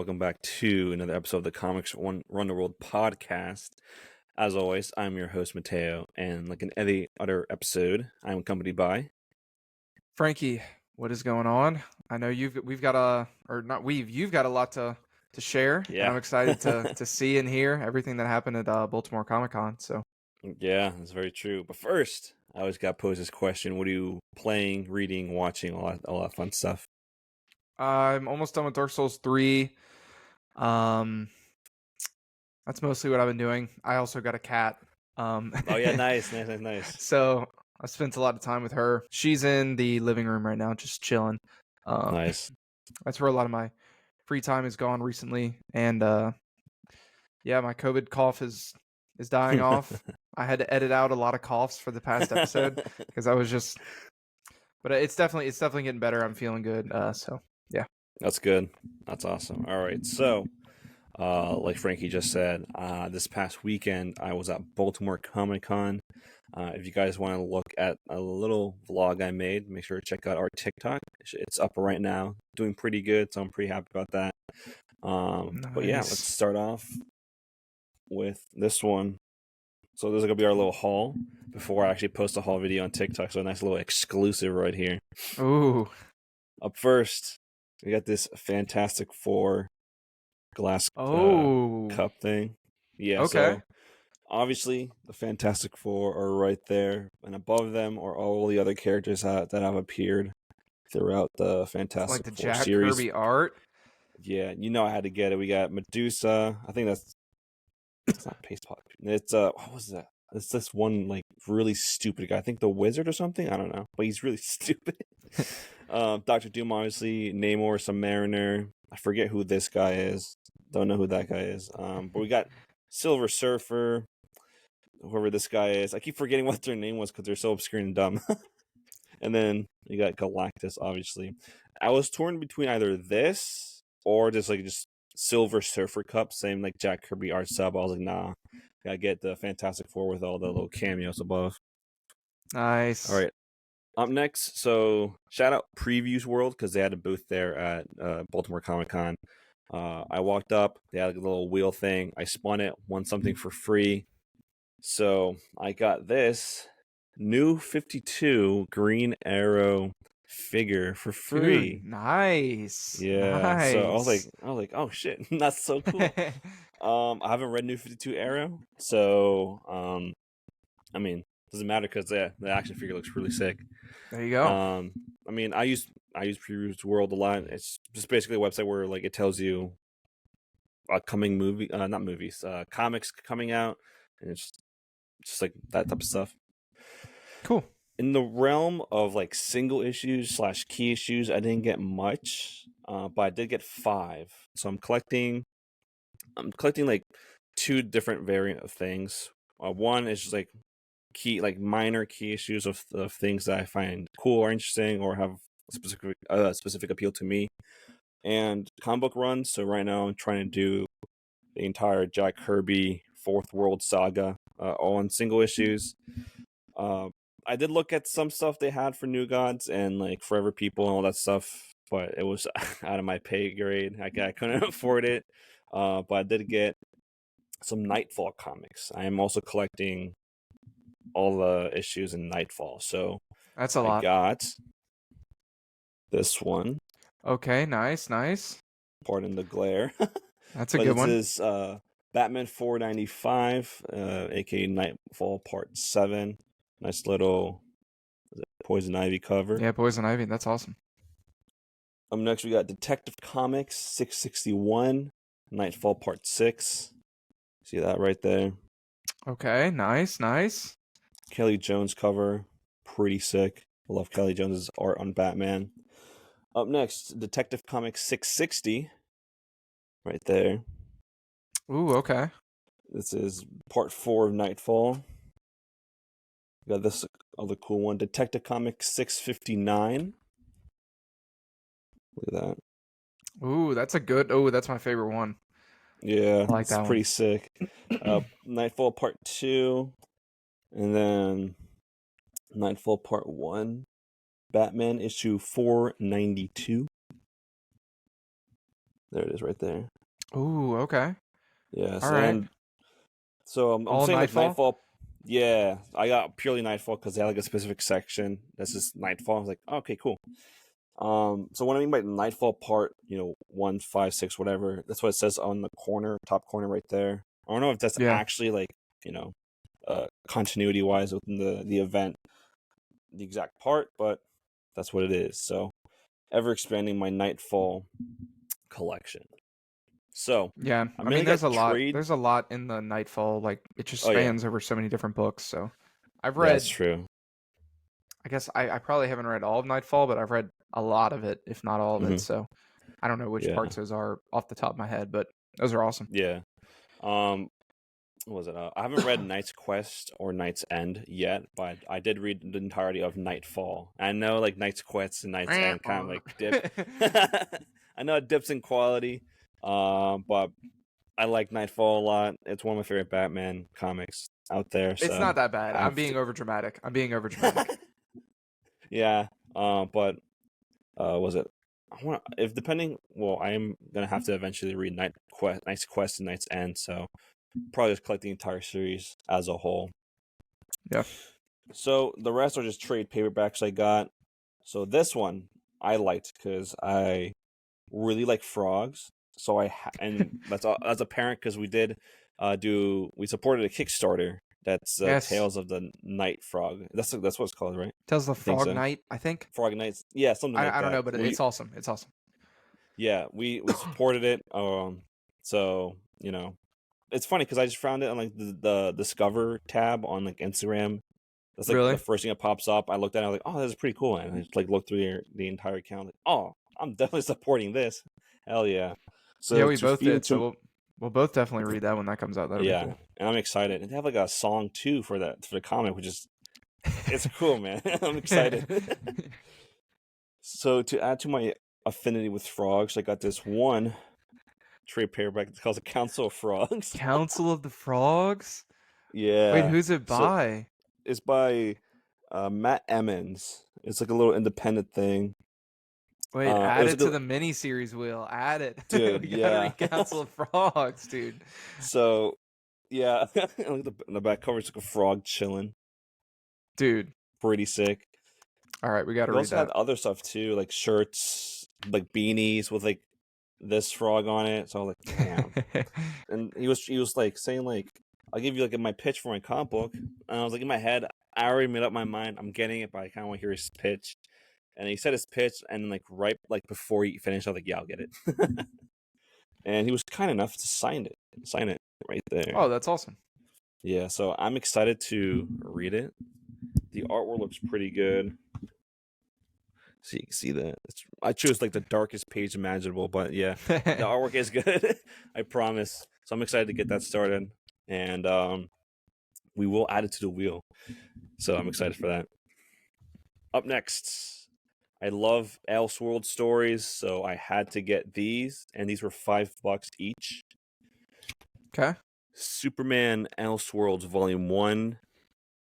Welcome back to another episode of the Comics Run the World podcast. As always, I'm your host, Mateo, and like in every other episode, I'm accompanied by... Frankie, what is going on? I know you've got a lot to share, and I'm excited to see and hear everything that happened at Baltimore Comic Con. So Yeah, that's very true. But first, I always got posed this question: what are you playing, reading, watching? A lot of fun stuff. I'm almost done with Dark Souls 3. That's mostly what I've been doing. I also got a cat. Oh yeah, nice. So I spent a lot of time with her. She's in the living room right now, just chilling. Nice. That's where a lot of my free time has gone recently, and yeah, my COVID cough is dying off. I had to edit out a lot of coughs for the past episode because I was just, but it's definitely getting better. I'm feeling good. So yeah, That's good. That's awesome. All right, so like Frankie just said, this past weekend I was at Baltimore Comic Con. If you guys want to look at a little vlog I made, make sure to check out our TikTok. It's up right now, doing pretty good, so I'm pretty happy about that. But yeah, let's start off with this one. So this is gonna be our little haul before I actually post a haul video on TikTok. So a nice little exclusive right here. Ooh. Up first, we got this Fantastic Four glass cup thing. Yeah, okay. so obviously the Fantastic Four are right there, and above them are all the other characters that have appeared throughout the Fantastic like the Four Jack series. Kirby art. Yeah, you know I had to get it. We got Medusa. I think it's not Paste Pot. It's what was that? It's this one like really stupid guy. I think the Wizard or something. I don't know, but he's really stupid. Dr. Doom, obviously. Namor, Submariner. I forget who this guy is. Don't know who that guy is. But we got Silver Surfer. Whoever this guy is. I keep forgetting what their name was because they're so obscure and dumb. And then you got Galactus, obviously. I was torn between either this or just Silver Surfer cup, same like Jack Kirby art sub. I was like, nah, gotta get the Fantastic Four with all the little cameos above. Nice. All right. Up next, so shout out Previews World because they had a booth there at Baltimore Comic Con. I walked up, they had a little wheel thing. I spun it, won something for free. So I got this new 52 Green Arrow figure for free. Dude, nice. Yeah. Nice. So I was like, oh shit, that's so cool. I haven't read New 52 Arrow, so I mean, doesn't matter because the action figure looks really sick. There you go. I mean, I use Previews World a lot. It's just basically a website where like it tells you upcoming comics coming out, and it's just like that type of stuff. Cool. In the realm of like single issues / key issues, I didn't get much, but I did get 5. So I'm collecting like 2 different variant of things. One is just like minor key issues of things that I find cool or interesting or have specific appeal to me, and comic book runs. So right now I'm trying to do the entire Jack Kirby Fourth World Saga, all in single issues. I did look at some stuff they had for New Gods and like Forever People and all that stuff, but it was out of my pay grade. I couldn't afford it. But I did get some Nightfall comics. I am also collecting all the issues in Nightfall. So that's a lot. I got this one. Okay, nice. Pardon the glare. That's a good one. This is Batman 495, aka Nightfall Part 7. Nice little Poison Ivy cover. Yeah, Poison Ivy. That's awesome. Next, we got Detective Comics 661, Nightfall Part 6. See that right there? Okay, nice. Kelly Jones cover. Pretty sick. I love Kelly Jones's art on Batman. Up next, Detective Comics 660. Right there. Ooh, okay. This is Part 4 of Nightfall. We got this other cool one, Detective Comics 659. Look at that. Ooh, that's a good. Oh, that's my favorite one. Yeah, I like that pretty one. sick. Nightfall Part 2, and then Nightfall Part 1. Batman issue 492. There it is, right there. Ooh, okay. Yes, All right. and so I'm All saying like Nightfall? Nightfall. Yeah, I got purely Nightfall because they had like a specific section that's just Nightfall. I was like, oh, okay, cool. So what I mean by Nightfall part, 156, whatever. That's what it says on the corner, top corner, right there. I don't know if that's Yeah. actually like continuity wise within the event, the exact part, but that's what it is. So ever expanding my Nightfall collection. So Yeah. I I mean, mainly got trade. there's a lot in the Nightfall. Like, it just Oh yeah, spans over so many different books. So I've yeah, that's read, true. I guess I probably haven't read all of Nightfall, but I've read a lot of it, if not all of it. Hmm. So I don't know which Yeah, parts those are off the top of my head, but those are awesome. yeah. Um, what was it? I haven't read Knight's Quest or Knight's End yet, but I did read the entirety of Nightfall. I know like Knight's Quest and Knight's End kind of like dip. I know it dips in quality, but I like Nightfall a lot. It's one of my favorite Batman comics out there, It's so not that bad. I I'm have being to. overdramatic. I'm being overdramatic. Yeah, but was it? I want if depending. Well, I am gonna have to eventually read Knight's Quest, and Knight's End. So probably just collect the entire series as a whole. Yeah. So the rest are just trade paperbacks I got. So this one I liked because I really like frogs. So and that's apparent because we did we supported a Kickstarter that's Yes. Tales of the Night Frog. That's what it's called, right? Tells the I think Frog so. Knight, I think. Frog Nights, yeah, something like I don't that. know, but it's awesome. It's awesome. We supported it. So it's funny because I just found it on like the Discover tab on like Instagram. That's like the Really? first thing that pops up. I looked at it, I was like, oh, that's pretty cool. And I just like looked through the entire account, like, oh, I'm definitely supporting this. Hell yeah. Yeah, So we to both feed did. So into we'll both definitely read that when that comes out. That'll be yeah, cool. and I'm excited. And they have like a song too for the comic, which is it's cool, man. I'm excited. So to add to my affinity with frogs, I got this one trade paperback. It's called the Council of Frogs. Council of the Frogs? Wait, Yeah. who's it So by? it's by Matt Emmons. It's like a little independent thing. Wait, It add was it like to the mini series wheel. Add it. dude, We gotta yeah. read Council of Frogs, dude. So yeah, look at the back cover. It's like a frog chilling. Dude. Pretty sick. All right, we gotta He read also had that. other stuff too, like shirts, like beanies with like this frog on it. So I was like, damn. And he was like saying like, I'll give you like my pitch for my comic book. And I was like in my head, I already made up my mind. I'm getting it, but I kind of want to hear his pitch. And he said his pitch, and like right like before he finished, I was like, yeah, I'll get it. And he was kind enough to sign it right there. Oh, that's awesome. Yeah, so I'm excited to read it. The artwork looks pretty good. So you can see that. I chose like the darkest page imaginable, but yeah, the artwork is good. I promise. So I'm excited to get that started, and we will add it to the wheel. So I'm excited for that. Up next, I love Elseworld stories, so I had to get these, and these were $5 each. Okay. Superman Elseworlds Volume 1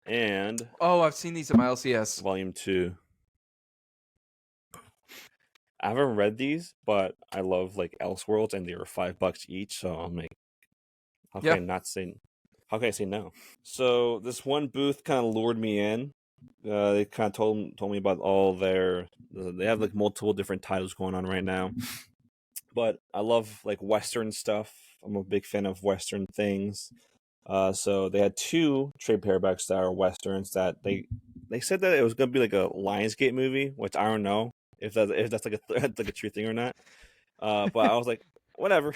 and Oh, I've seen these at my LCS. Volume 2. I haven't read these, but I love like Elseworlds, and they were $5 each. So I'm like, how can Yeah. I not say? How can I say no? So this one booth kind of lured me in. They kind of told me about all their. They have like multiple different titles going on right now, but I love like Western stuff. I'm a big fan of Western things. So they had two trade paperbacks that are Westerns that they said that it was gonna be like a Lionsgate movie, which I don't know if that's like like a true thing or not. But I was like, whatever,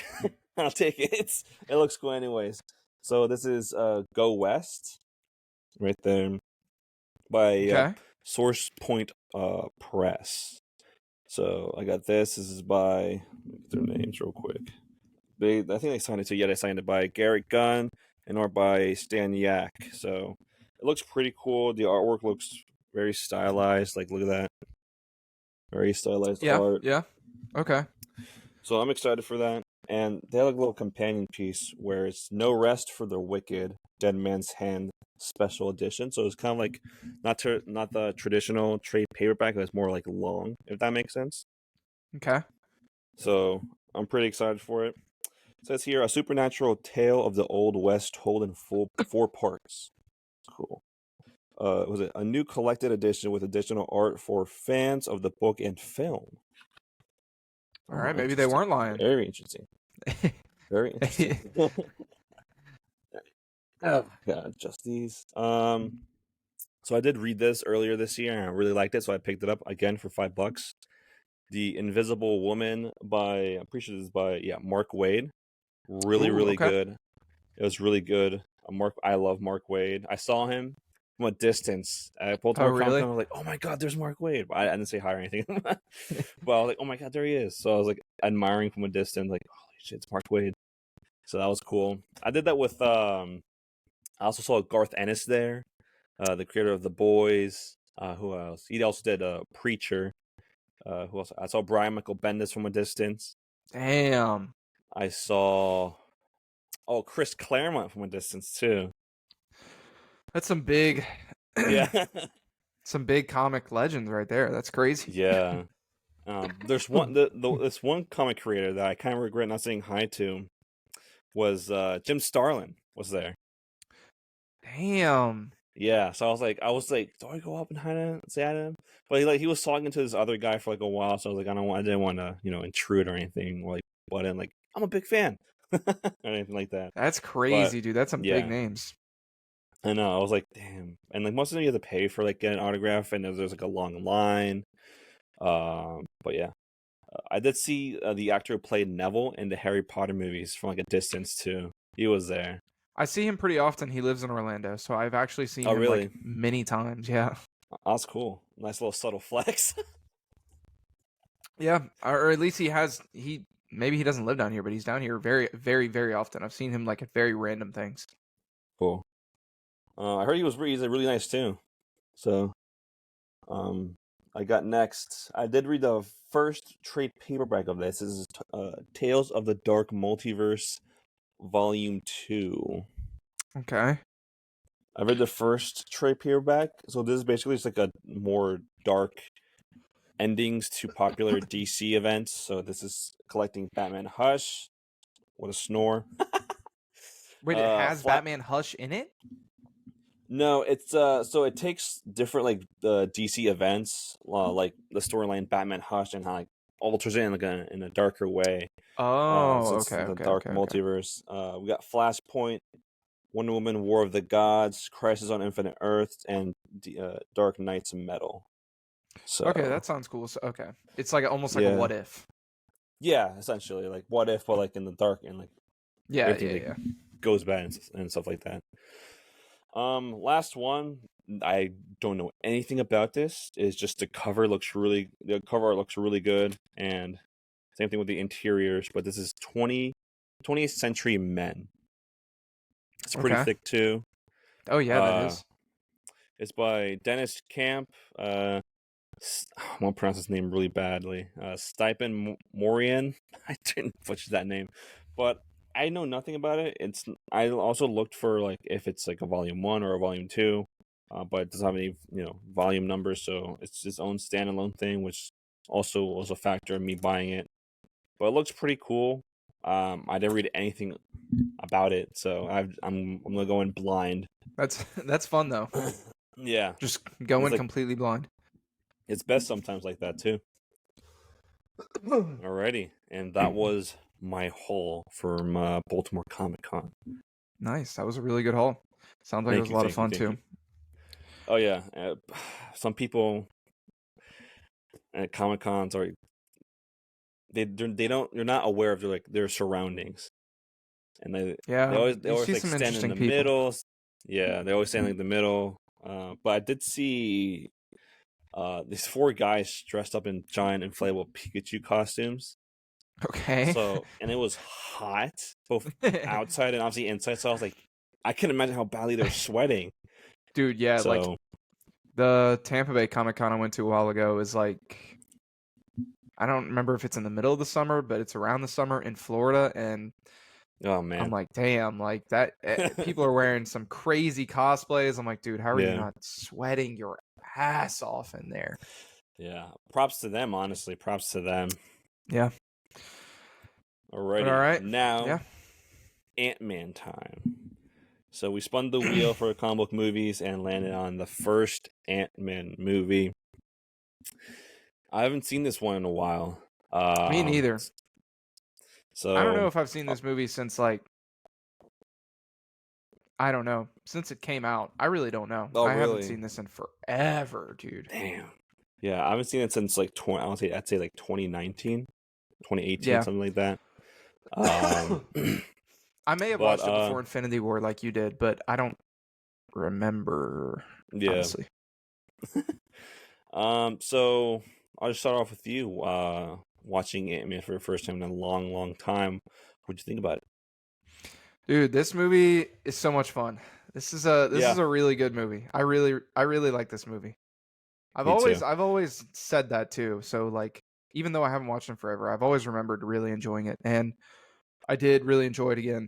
I'll take it. It looks cool anyways. So this is Go West, right there, by Okay. Source Point Press. So I got this. This is by let me get their names real quick. I think they signed it too. Yeah, they signed it by Garrett Gunn and or by Stan Yak. So it looks pretty cool. The artwork looks very stylized. Like look at that. Very stylized Yeah. art. Yeah. Okay. So I'm excited for that. And they have like a little companion piece where it's No Rest for the Wicked, Dead Man's Hand special edition. So it's kind of like not the traditional trade paperback, but it's more like long, if that makes sense. Okay. So I'm pretty excited for it. It says here, a supernatural tale of the Old West told in four parts. Cool. Was it a new collected edition with additional art for fans of the book and film? All Oh, right, maybe they interesting. weren't lying. Very interesting. Very interesting. Oh, God, just these. So I did read this earlier this year, and I really liked it, so I picked it up again for $5. The Invisible Woman I'm pretty sure this is by Mark Waid. Really, Ooh, really okay. good. It was really good. I love Mark Waid. I saw him from a distance at Baltimore Comic really? Con. I was like, oh my God, there's Mark Waid. But I didn't say hi or anything. But I was like, oh my God, there he is. So I was like admiring from a distance, like, holy shit, it's Mark Waid. So that was cool. I did that with I also saw Garth Ennis there, the creator of The Boys. Who else? He also did Preacher. Who else? I saw Brian Michael Bendis from a distance. Damn. I saw Chris Claremont from a distance too. That's some big Yeah. some big comic legends right there. That's crazy. Yeah. There's one this one comic creator that I kind of regret not saying hi to was Jim Starlin was there. Damn. Yeah, so I was like, do I go up and say hi to him? But he was talking to this other guy for like a while, so I was like, I didn't want to intrude or anything, or like butt in. Like, I'm a big fan or anything like that. That's But crazy, dude. That's some big yeah, names. I know. I was like, damn. And like most of them you have to pay for like get an autograph, and there's like a long line. But yeah, I did see the actor who played Neville in the Harry Potter movies from like a distance too. He was there. I see him pretty often. He lives in Orlando, so I've actually seen Oh, him really? like many times. Yeah. That's cool. Nice little subtle flex. Yeah, or at least he maybe he doesn't live down here, but he's down here very very very often. I've seen him like at very random things. Cool. I heard he's really nice too. So, I got next. I did read the first trade paperback of this. This is Tales of the Dark Multiverse, Volume 2. Okay. I read the first trade paperback. So this is basically just like a more dark endings to popular DC events. So this is collecting Batman Hush. What a snore. Wait, it has Flat. Batman Hush in it? No, it's so it takes different like the DC events, like the storyline Batman Hush, and how like alters it in like in a darker way. Oh, So it's okay, the okay, dark okay, okay. multiverse. We got Flashpoint, Wonder Woman, War of the Gods, Crisis on Infinite Earths, and Dark Knight's Metal. Okay, So that sounds cool. So, okay, it's like almost like a yeah, what if. yeah, essentially like what if, but like in the dark and like Yeah, everything yeah, like yeah. goes bad and stuff like that. Last one. I don't know anything about this. Is just the cover looks really good, and same thing with the interiors. But this is 20th Century Men. It's pretty Okay. thick too. Oh yeah, that Uh, is. it's by Dennis Camp. I won't pronounce his name really badly. Stipend Morian. I didn't butcher that name, but I know nothing about it. I also looked for like if it's like a volume 1 or a volume 2, but it doesn't have any volume numbers, so it's its own standalone thing, which also was a factor in me buying it. But it looks pretty cool. I didn't read anything about it, so I'm gonna go in blind. That's fun though. Yeah, Just it's going like completely blind. it's best sometimes like that too. Alrighty, and that was my haul from Baltimore Comic Con. Nice. That was a really good haul. Sounds like it was a lot of fun Thank too. you. Oh yeah, some people at Comic Cons are they're not aware of their surroundings, and they Yeah, you always see like some stand in interesting the people. middle. Yeah, they always stand in the middle. But I did see these 4 guys dressed up in giant inflatable Pikachu costumes. Okay. So, and it was hot, both outside and obviously inside. So I was like, I can imagine how badly they're sweating. Dude, yeah, like So, the Tampa Bay Comic Con I went to a while ago is like I don't remember if it's in the middle of the summer, but it's around the summer in Florida, and oh I'm man, like, damn, like that. People are wearing some crazy cosplays. I'm like, dude, how are you yeah, not sweating your ass off in there? yeah. Props to them, honestly. Props to them. Yeah. All Alrighty, right. now Yeah. Ant-Man time. So we spun the wheel for comic book movies and landed on the first Ant-Man movie. I haven't seen this one in a while. Me neither. I don't know So if I've seen this movie since like I don't know since it came out. I really don't know. oh I haven't really? seen this in forever, dude. Damn. Yeah, I haven't seen it since like I'd say like 2019, 2018, Yeah. something like that. Um, I may have but watched it before Infinity War, like you did, but I don't remember yeah. honestly. So I'll just start off with you. Watching Ant-Man for the first time in a long, long time. What'd you think about it? Dude, this movie is so much fun. This is Yeah, a really good movie. I really like this movie. me too. I've always said that too. So like even though I haven't watched it forever, I've always remembered really enjoying it, and I did really enjoy it again.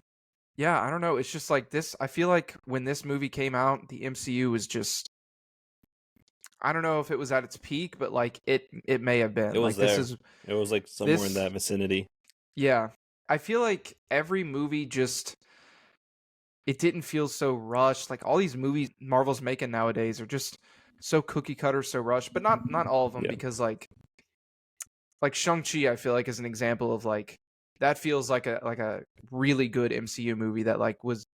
Yeah, I don't know. It's just like this. I feel like when this movie came out, the MCU was just. I don't know if it was at its peak, but like it may have It been. was Like this there. is It was like somewhere in this. that vicinity. Yeah, I feel like every movie just it didn't feel so rushed. Like all these movies Marvel's making nowadays are just so cookie cutter, so rushed. But not all of them Yeah, because like Shang-Chi, I feel like is an example of like that feels like a really good MCU movie that like would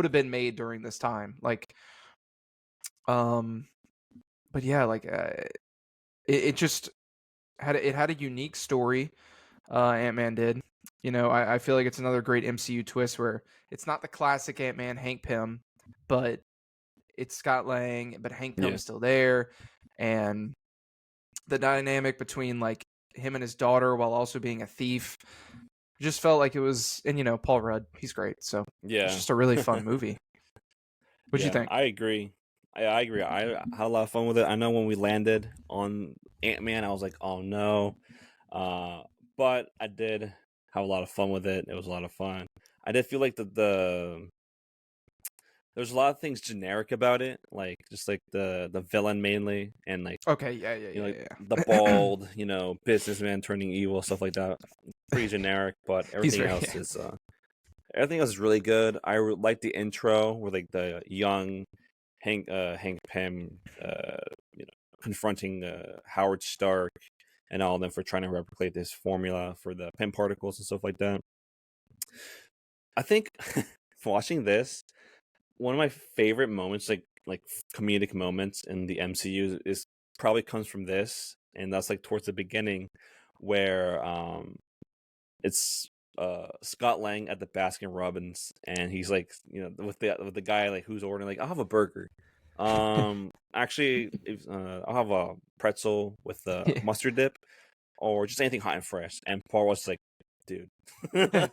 have been made during this time. Like um but yeah, like it just had a unique story. Ant-Man did. You know, I feel like it's another great MCU twist where it's not the classic Ant-Man Hank Pym, but it's Scott Lang, but Hank yeah, Pym's still there, and the dynamic between like him and his daughter while also being a thief just felt like it was. And you know, Paul Rudd, he's great, so it's yeah, just a really fun movie. What'd you yeah. think? I agree. I agree. I had a lot of fun with it. I know when we landed on Ant-Man, I was like, "Oh no," uh, but I did have a lot of fun with it. It was a lot of fun. I did feel like there's a lot of things generic about it, like just like the villain mainly, and like Okay, yeah, yeah, like yeah, the yeah. bald, businessman turning evil, stuff like that. Pretty generic, but He's very yeah. everything else is really good. Like the intro where like the young Hank Pym, confronting Howard Stark and all of them for trying to replicate this formula for the Pym particles and stuff like that. I think watching this, one of my favorite moments, like comedic moments in the MCU, is probably comes from this, and that's like towards the beginning, where it's Scott Lang at the Baskin Robbins, and he's like, with the guy like who's ordering like, I'll have a burger. Actually, I'll have a pretzel with Yeah. mustard dip, or just anything hot and fresh. And Paul was like, dude. I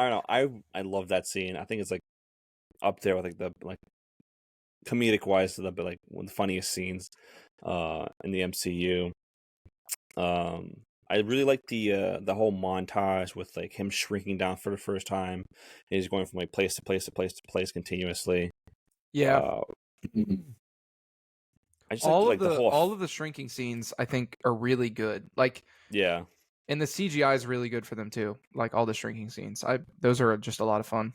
don't know. I love that scene. I think it's like up there with like the like comedic wise, like one of the funniest scenes in the MCU. I really like the whole montage with like him shrinking down for the first time. He's going from like place to place to place to place continuously. Yeah. Uh, I just like the whole All of the shrinking scenes I think are really good. Like yeah. and the CGI is really good for them too. Like all the shrinking scenes. Those are just a lot of fun.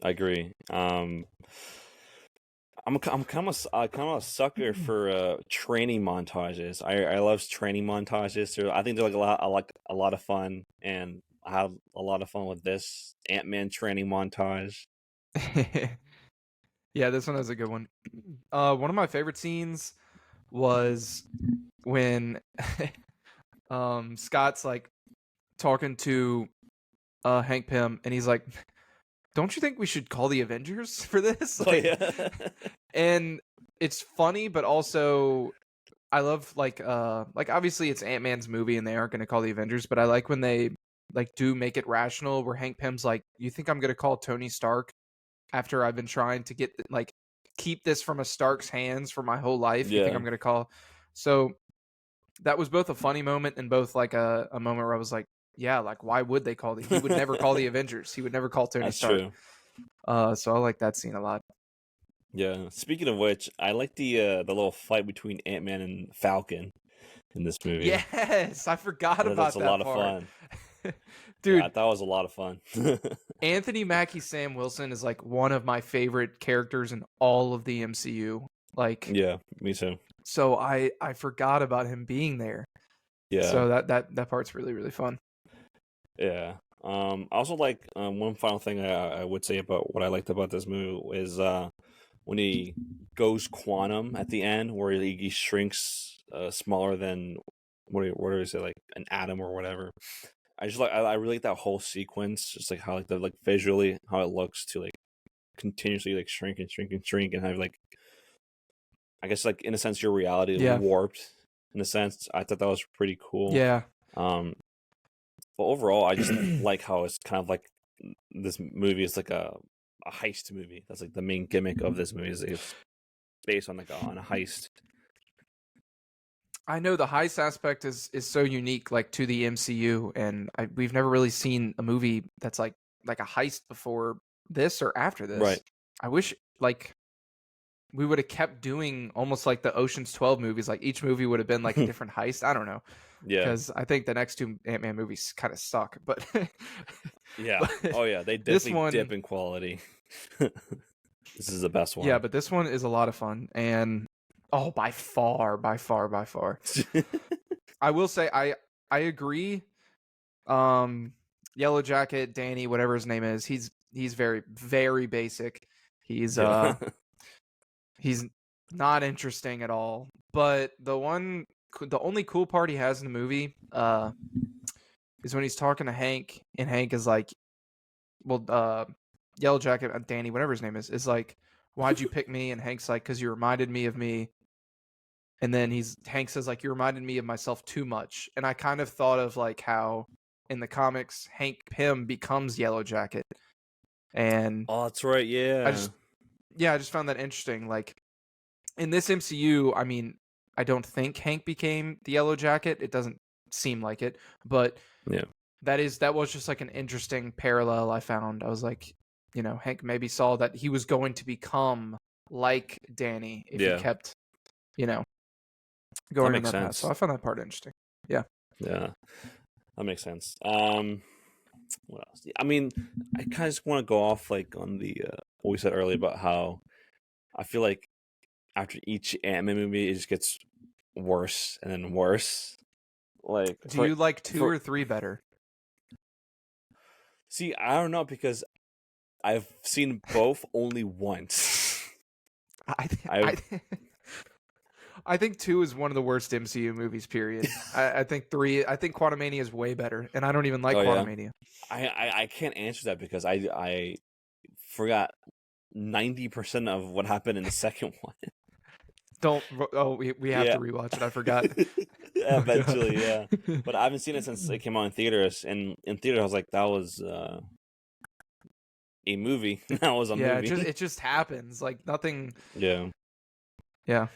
I agree. I'm kind of a sucker for training montages. I love training montages. I think they're like a lot of fun, and I have a lot of fun with this Ant-Man training montage. Yeah, this one is a good one. One of my favorite scenes was when Scott's like talking to Hank Pym and he's like, don't you think we should call the Avengers for this? Oh yeah, And it's funny, but also I love like obviously it's Ant-Man's movie and they aren't going to call the Avengers, but I like when they like do make it rational where Hank Pym's like, you think I'm going to call Tony Stark after I've been trying to get like keep this from a Stark's hands for my whole life? You think yeah. I'm going to call? So that was both a funny moment and both like a moment where I was like, yeah, like why would they call he would never call the Avengers. He would never call Tony That's Stark. true. So I like that scene a lot. Yeah. Speaking of which, I like the little fight between Ant-Man and Falcon in this movie. Yes, I forgot That's about a that lot of part. fun. Yeah, Dude, that was a lot of fun. Anthony Mackie Sam Wilson is like one of my favorite characters in all of the MCU. Like, Yeah, me too. so I forgot about him being there. Yeah, So that part's really really fun. yeah. I also like one final thing I would say about what I liked about this movie is when he goes quantum at the end, where he shrinks smaller than what do you say, like an atom or whatever. I just like I really like that whole sequence, just like how like the like visually how it looks to like continuously like shrink and shrink and shrink and have like I guess like in a sense your reality Yeah. warped in a sense. I thought that was pretty cool. Yeah. Um, but overall, I just like how it's kind of like this movie is like a heist movie. That's like the main gimmick of this movie is it's based on like on a heist. I know the heist aspect is so unique, like to the MCU, and we've never really seen a movie that's like a heist before this or after this. Right. I wish like we would have kept doing almost like the Ocean's 12 movies. Like each movie would have been like a different heist. I don't know, Yeah. because I think the next two Ant-Man movies kind of suck. But Yeah. but Oh yeah, they this definitely one, dip in quality. This is the best yeah, one. but this one is a lot of fun, and oh, by far, by far, by far. I will say I agree. Yellow Jacket, Danny, whatever his name is, he's very very basic. He's Yeah. he's not interesting at all. But the only cool part he has in the movie is when he's talking to Hank, and Hank is like, well, Yellow Jacket, Danny, whatever his name is like, why'd you pick me? And Hank's like, because you reminded me of me. And then Hank says like, you reminded me of myself too much. And I kind of thought of like how in the comics Hank Pym becomes Yellow Jacket. And Oh, that's right. I Yeah. just I just found that interesting. Like in this MCU, I mean, I don't think Hank became the Yellow Jacket. It doesn't seem like it, but Yeah. that was just like an interesting parallel I found. I was like, Hank maybe saw that he was going to become like Danny if he Yeah. kept, you know, That going on makes that path. So sense. I found that part interesting. Yeah. Yeah. That makes sense. What else? I mean, I kind of just want to go off like on the what we said earlier about how I feel like after each Ant-Man movie, it just gets worse and then worse. Like Do you like 2 for or 3 better? see, I don't know because I've seen both only once. I I I've I think 2 is one of the worst MCU movies. Period. I think 3. I think Quantumania is way better, and I don't even like oh yeah, Quantumania. I can't answer that because I forgot 90% of what happened in the second one. Don't. Oh, we have Yeah. to rewatch it. I forgot. Oh Eventually, yeah. god. But I haven't seen it since it came out in theaters. And in theater, I was like, that was a movie. That was a Yeah, movie. it just happens. Like nothing. Yeah. Yeah.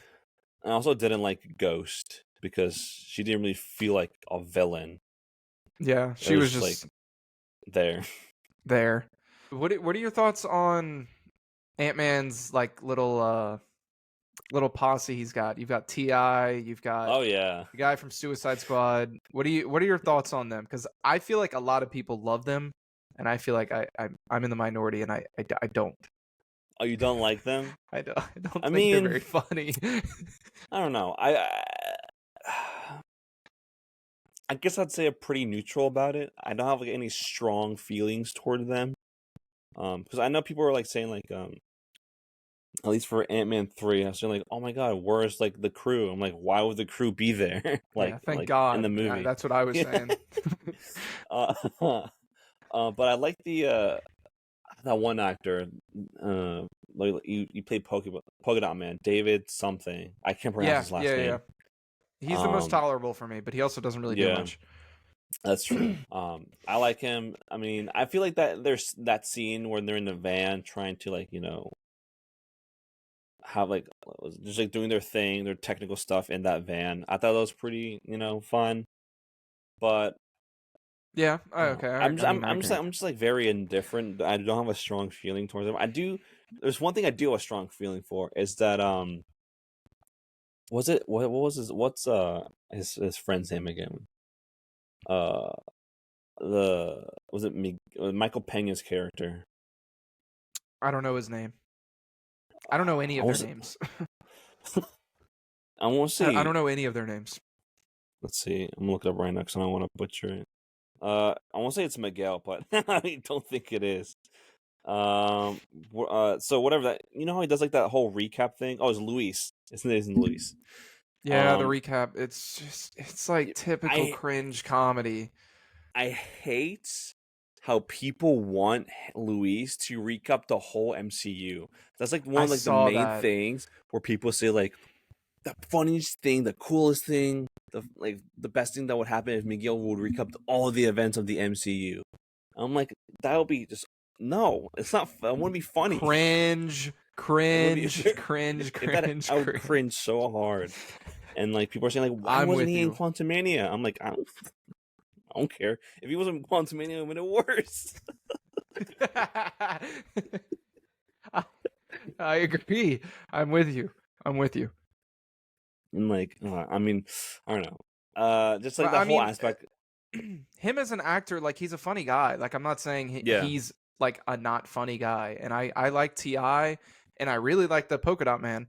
I also didn't like Ghost because she didn't really feel like a villain. Yeah, It she was was just like there. there. What are your thoughts on Ant-Man's like little posse he's got? You've got T.I., you've got Oh yeah. the guy from Suicide Squad. What are your thoughts on them? Because I feel like a lot of people love them, and I feel like I'm in the minority, and I don't. Oh, you don't like them? I don't I think they're mean, very funny. I don't know. I guess I'd say I'm pretty neutral about it. I don't have like any strong feelings toward them. Because I know people are like saying like at least for Ant-Man 3, I was saying like, oh my god, where's like the crew? I'm like, why would the crew be there? Yeah, thank like in the God. movie. That's what I was Yeah. saying. uh, but I like the that one actor, like you played Polka Dot Man, David something. I can't pronounce Yeah, his last yeah, yeah. name. He's the most Um, tolerable for me, but he also doesn't really do yeah, much. that's true. I like him. I mean, I feel like that there's that scene where they're in the van trying to like have like just like doing their thing, their technical stuff in that van. I thought that was pretty fun, but Yeah. I don't know. Okay. I mean, I agree. I'm just like very indifferent. I don't have a strong feeling towards them. I do. There's one thing I do have a strong feeling for is that was it what was his friend's name again? Uh, Michael Pena's character? I don't know his name. I don't know any of their was names. I won't I say. don't know any of their names. Let's see. I'm gonna look it up right now because I don't want to butcher it. I won't say it's Miguel, but I don't think it is. So whatever that, how he does like that whole recap thing. Oh, it's Luis. His name is Luis. Yeah, the Um, recap. It's like typical I cringe comedy. I hate how people want Luis to recap the whole MCU. That's like one I of like the saw main that. things where people say like the funniest thing, the coolest thing, the best thing that would happen if Miguel would recap all the events of the MCU. I'm like, that would be just no. It's not. It wouldn't be funny. Cringe, It would be cringe, cringe, if that cringe, I would cringe. cringe so hard. And like people are saying like, why I'm wasn't with he in you. Quantumania? I'm like, I don't care. If he wasn't in Quantumania, it would have been worse. I agree. I'm with you. I'm with you. And like, I mean, I don't know. Just like But that I whole mean, aspect. him as an actor, like he's a funny guy. Like I'm not saying Yeah, he's like a not funny guy. And I like Ti, and I really like the Polka Dot Man.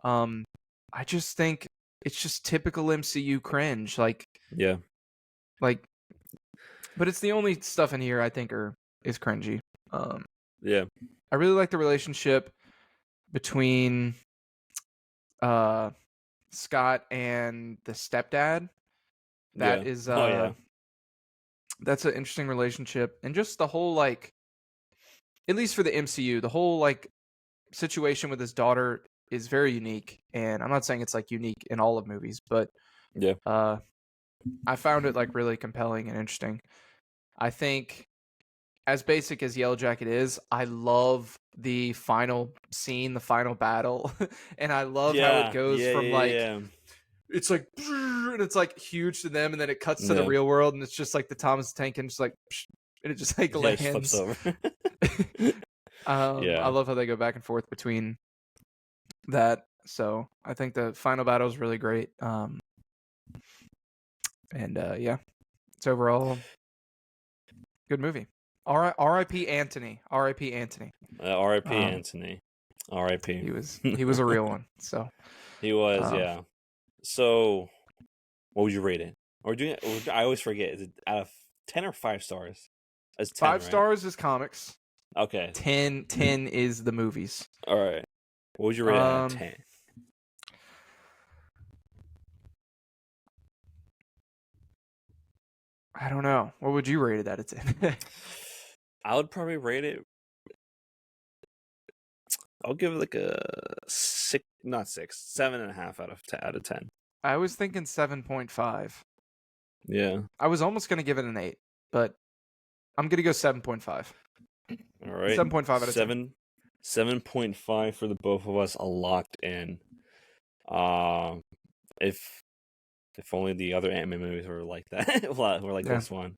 Um, I just think it's just typical MCU cringe. yeah, Like, but it's the only stuff in here I think is cringy. Um, yeah, I really like the relationship between Scott and the stepdad. yeah. That is Oh yeah, that's an interesting relationship, and just the whole like, at least for the MCU, the whole like situation with his daughter is very unique. And I'm not saying it's like unique in all of movies, but yeah, I found it like really compelling and interesting. I think, as basic as Yellow Jacket is, I love the final scene, the final battle, and I love how it yeah, goes yeah, from like, yeah, it's like and it's like huge to them, and then it cuts to the yeah. real world, and it's just like the Thomas Tank and just like, and it just like Yeah, it just flips lands. over. I Yeah, love how they go back and forth between that. So I think the final battle is really great. And yeah, it's overall good movie. R.I.P. Anthony. R.I.P. Anthony. R.I.P. Um, Anthony. R.I.P. he was a real one. So He was, um, yeah. So, what would you rate it? Or doing it? I always forget. Is it out of 10 or 5 stars? It's 10, 5 stars is comics. right? Okay. 10 is the movies. All right. What would you rate it out of Um, 10? I don't know. What would you rate it at? It's I would probably rate it. I'll give it like a 6, not 6, 7.5 out of 10. I was thinking 7.5. Yeah. I was almost gonna give it an 8, but I'm gonna go 7.5. All right. 7.5 out of 10. 7.5 for the both of us, locked in. Um, if only the other anime movies were like that, were like Yeah. this one.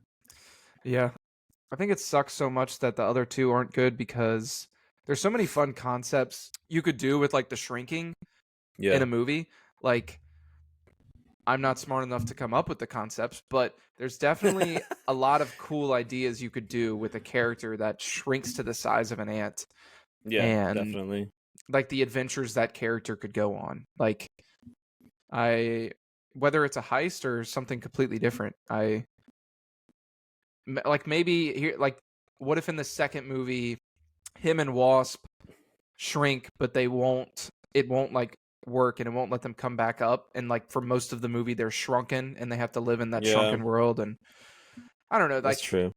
Yeah. I think it sucks so much that the other two aren't good because there's so many fun concepts you could do with like the shrinking Yeah, in a movie. Like, I'm not smart enough to come up with the concepts, but there's definitely a lot of cool ideas you could do with a character that shrinks to the size of an ant, yeah, and definitely. like the adventures that character could go on. Like, whether it's a heist or something completely different, like maybe here, like, what if in the second movie him and Wasp shrink, but it won't like work, and it won't let them come back up, and like for most of the movie they're shrunken and they have to live in that Yeah, shrunken world. And I don't know, that's like true.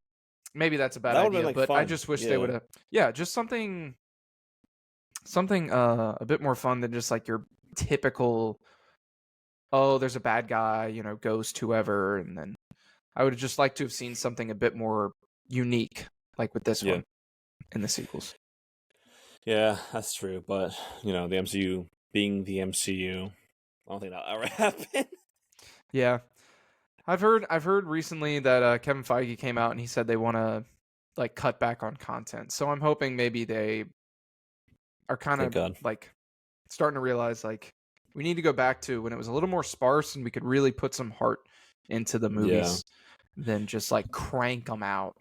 maybe that's a bad That would have been idea, like but I fun. just wish they Yeah, would have, just something a bit more fun than just like your typical, oh, there's a bad guy, ghost, whoever. And then I would have just liked to have seen something a bit more unique, like with this yeah, one in the sequels. yeah. That's true. But the MCU being the MCU, I don't think that'll ever happen. Yeah. I've heard recently that Kevin Feige came out and he said they want to like cut back on content. So I'm hoping maybe they are kind Thank of God. like starting to realize like we need to go back to when it was a little more sparse and we could really put some heart into the Yeah, movies. than just like crank them out.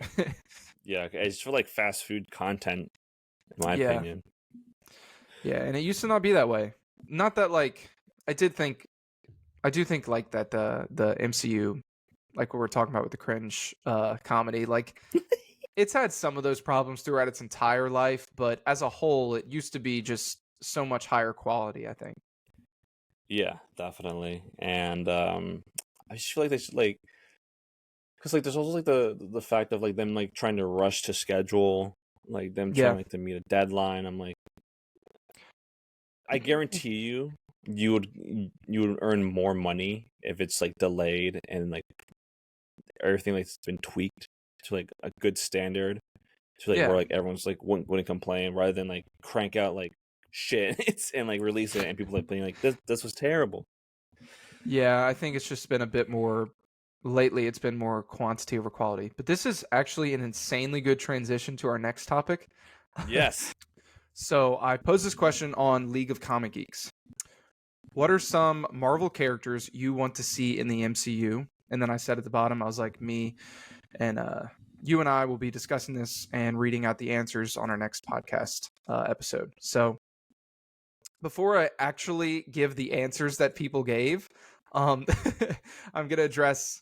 Yeah, it's for like fast food content, in my Yeah. opinion. Yeah, and it used to not be that way. Not that like I do think like that the MCU, like what we're talking about with the cringe comedy, like it's had some of those problems throughout its entire life, but as a whole it used to be just so much higher quality, I think. Yeah, definitely. And I just feel like they should like, because like there's also like the fact of like them like trying to rush to schedule, like them trying Yeah. like to meet a deadline. I'm like, I guarantee you would earn more money if it's like delayed and like everything like's been tweaked to like a good standard, to like Yeah. where like everyone's like wouldn't complain, rather than like crank out like shit and like release it and people like being like this was terrible. Yeah, I think it's just been a bit more lately, it's been more quantity over quality. But this is actually an insanely good transition to our next topic. Yes. So, I posed this question on League of Comic Geeks. What are some Marvel characters you want to see in the MCU? And then I said at the bottom, I was like, me and you and I will be discussing this and reading out the answers on our next podcast episode. So before I actually give the answers that people gave, I'm going to address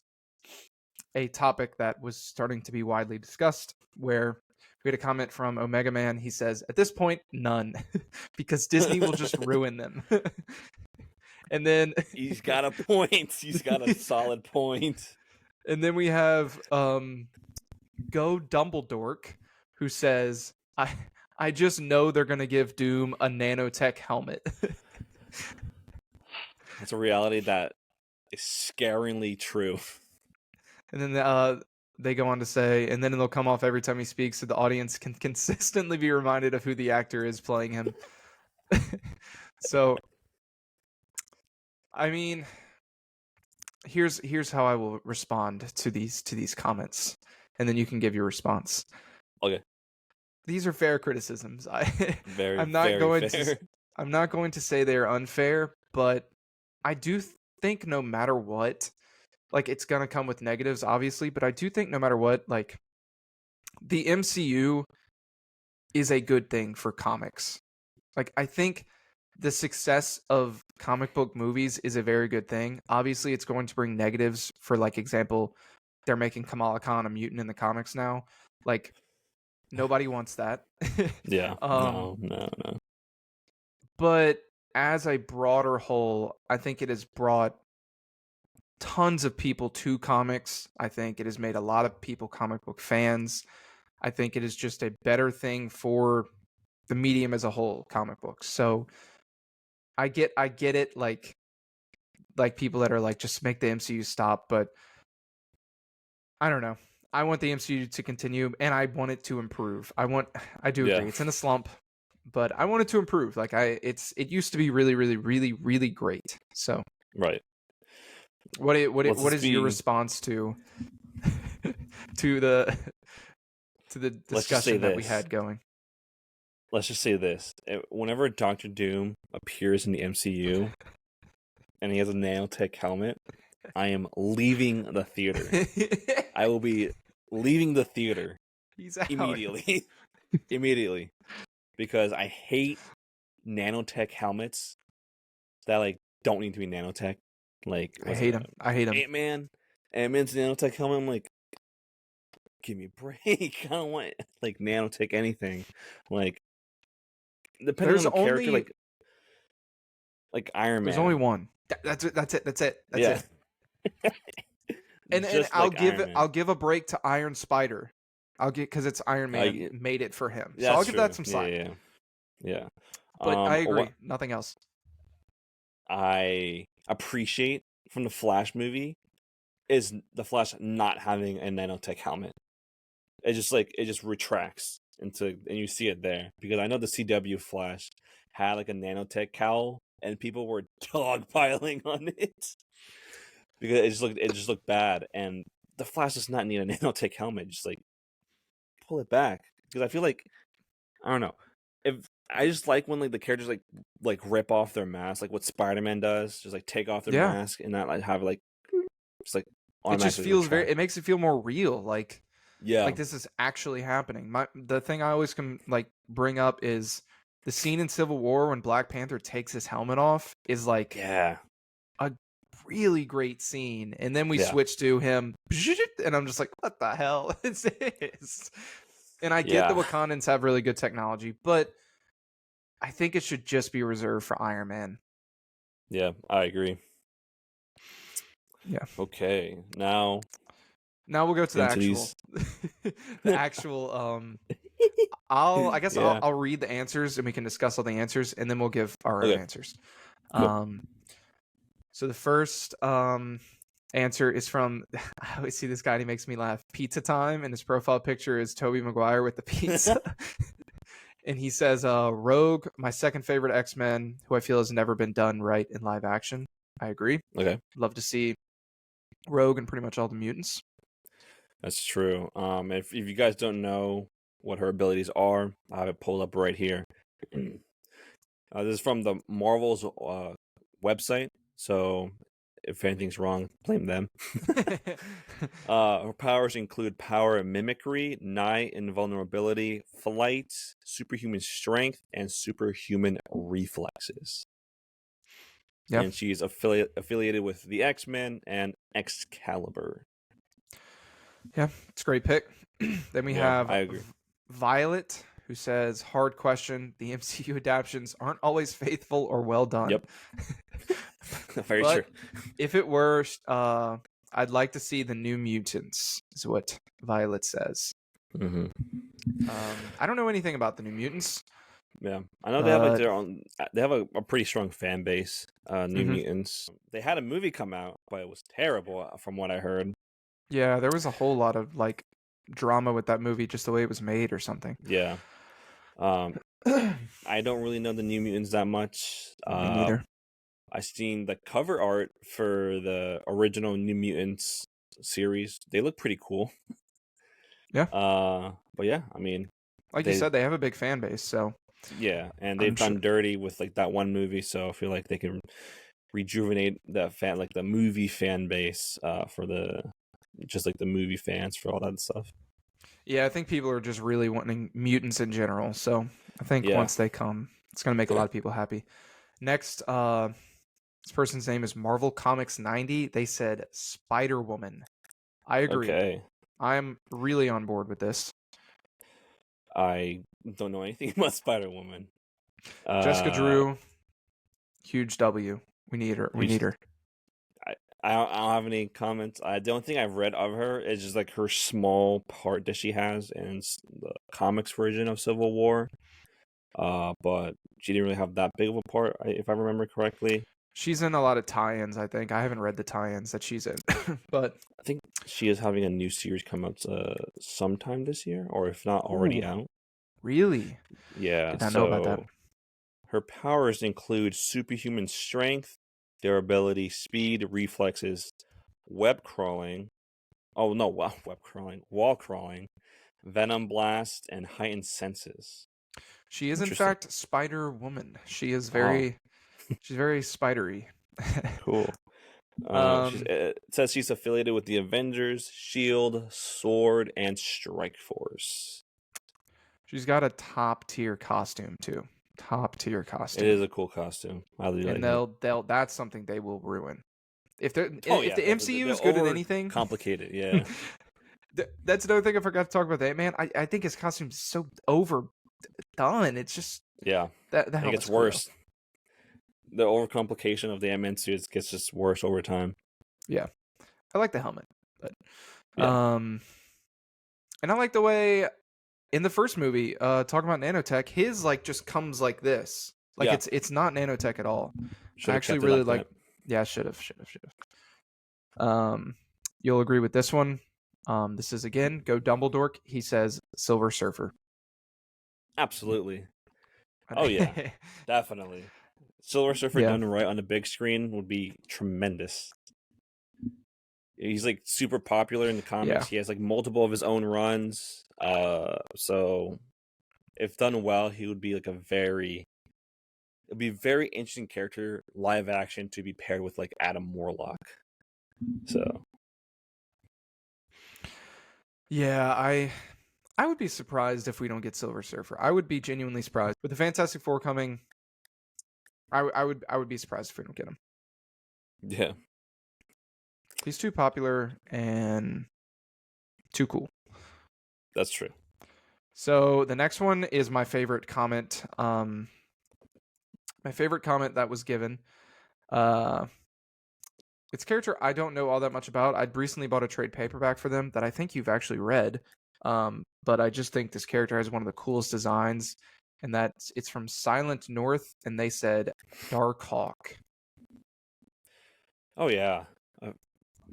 a topic that was starting to be widely discussed, where we had a comment from Omega Man. He says, at this point, none, because Disney will just ruin them. And then He's got a point. He's got a solid point. and then we have Go Dumbledore, who says, I just know they're gonna give Doom a nanotech helmet. That's a reality that is scaringly true. And then they go on to say, and then it'll come off every time he speaks, so the audience can consistently be reminded of who the actor is playing him. So, I mean, here's how I will respond to these comments, and then you can give your response. Okay. These are fair criticisms. Very, I'm not very going fair. to I'm not going to say they're unfair, but I do think no matter what, like it's gonna come with negatives, obviously, but I do think no matter what, like the MCU is a good thing for comics. Like I think the success of comic book movies is a very good thing. Obviously, it's going to bring negatives. For like example, they're making Kamala Khan a mutant in the comics now. Like nobody wants that. Yeah. No. But as a broader whole, I think it has brought tons of people to comics. I think it has made a lot of people comic book fans. I think it is just a better thing for the medium as a whole, comic books. So I get it, like people that are like, just make the MCU stop, but I don't know. I want the MCU to continue and I want it to improve. I do agree. Yeah. It's in a slump, but I want it to improve. Like it used to be really, really, really, really great. So Right. what is your response to to the discussion that we had going? Let's just say this. Whenever Doctor Doom appears in the MCU and he has a nanotech helmet, I am leaving the theater. I will be leaving the theater. He's out. Immediately. Because I hate nanotech helmets that like don't need to be nanotech. Like I hate him. Ant-Man's nanotech helmet. I'm like, give me a break. I don't want like nanotech anything. Like depending on the character, like Iron Man. There's only one. That's it. Yeah. And I'll give a break to Iron Spider. Because it's Iron Man made it for him. So I'll give that some slack. Yeah. But I agree. Nothing else. I appreciate from the Flash movie is the Flash not having a nanotech helmet. It just retracts and you see it there, because I know the CW Flash had like a nanotech cowl and people were dogpiling on it because it just looked bad, and the Flash does not need a nanotech helmet. Just like pull it back, because I feel like, I don't know, if I just like when like the characters like rip off their mask, like what Spider-Man does, just like take off their mask and not like have like just like It just automatically feels retract. it makes it feel more real, like Yeah, this is actually happening. The thing I always bring up is the scene in Civil War when Black Panther takes his helmet off is like yeah, a really great scene, and then we yeah, switch to him, and I'm just like, what the hell is this? And I get the yeah, Wakandans have really good technology, but I think it should just be reserved for Iron Man. yeah. I agree. Yeah. Okay, now Now we'll go to the into actual, these. the actual. I guess Yeah. I'll read the answers and we can discuss all the answers, and then we'll give our own Okay. answers. Cool. So the first answer is from, I always see this guy and he makes me laugh. Pizza Time, and his profile picture is Tobey Maguire with the pizza. And he says, Rogue, my second favorite X-Men, who I feel has never been done right in live action. I agree. Okay, Love to see Rogue and pretty much all the mutants. that's true. If you guys don't know what her abilities are, I have it pulled up right here. This is from the Marvel's website, so if anything's wrong, blame them. Her powers include power mimicry, nigh invulnerability, flight, superhuman strength, and superhuman reflexes. Yeah. And she's affiliated with the X-Men and Excalibur. Yeah, it's a great pick. Then we Yeah, have I agree. Violet, who says, hard question. The MCU adaptations aren't always faithful or well done. Yep. Very But true. if it were, I'd like to see the New Mutants, is what Violet says. Mm-hmm. I don't know anything about the New Mutants. Yeah, I know they have like their own. They have a pretty strong fan base. New Mutants. They had a movie come out, but it was terrible, from what I heard. Yeah, there was a whole lot of like drama with that movie, just the way it was made or something. Yeah. I don't really know the New Mutants that much. Me neither. I seen the cover art for the original New Mutants series. They look pretty cool. Yeah. But yeah, I mean, like you said, they have a big fan base, so yeah, and they've done dirty with like that one movie, so I feel like they can rejuvenate the movie fan base for the movie fans for all that stuff. Yeah, I think people are just really wanting mutants in general. So I think once they come, it's going to make a lot of people happy. Next, this person's name is Marvel Comics 90. They said Spider-Woman. I agree. Okay. I'm really on board with this. I don't know anything about Spider-Woman. Jessica Drew, huge W. We need her. We need her. I don't have any comments. The only thing I've read of her is just like her small part that she has in the comics version of Civil War. But she didn't really have that big of a part, if I remember correctly. She's in a lot of tie-ins, I think. I haven't read the tie-ins that she's in, but I think she is having a new series come out sometime this year, or if not already out. Really? Yeah. Did not know about that. Her powers include superhuman strength, durability, speed, reflexes, web crawling. Oh no, web crawling, wall crawling, venom blast, and heightened senses. She is in fact Spider-Woman. She is very, she's very spidery. Cool. It says she's affiliated with the Avengers, Shield, Sword, and Strike Force. She's got a top tier costume too. Top tier costume. It is a cool costume. I really like it. They'll that's something they will ruin. If the MCU is they're good at anything, complicated, yeah. That's another thing I forgot to talk about. That man, I think his costume's so overdone. It's just that it gets worse. The overcomplication of the Ant-Man suits gets just worse over time. Yeah, I like the helmet, but and I like the way in the first movie, talking about nanotech, his like just comes like this. Like it's not nanotech at all. I actually really like. Yeah, should have. You'll agree with this one. This is again Go Dumbledore. He says Silver Surfer. Absolutely. Oh yeah, definitely. Silver Surfer done right on the big screen would be tremendous. He's like super popular in the comics. He has like multiple of his own runs. So if done well, he would be like it'd be a very interesting character live action to be paired with like Adam Warlock. So Yeah, I would be surprised if we don't get Silver Surfer. I would be genuinely surprised. With the Fantastic Four coming, I would be surprised if we don't get him. Yeah, He's too popular and too cool. that's true. So the next one is my favorite comment. My favorite comment that was given. It's a character I don't know all that much about. I'd recently bought a trade paperback for them that I think you've actually read. But I just think this character has one of the coolest designs, and it's from Silent North, and they said Darkhawk. Oh yeah,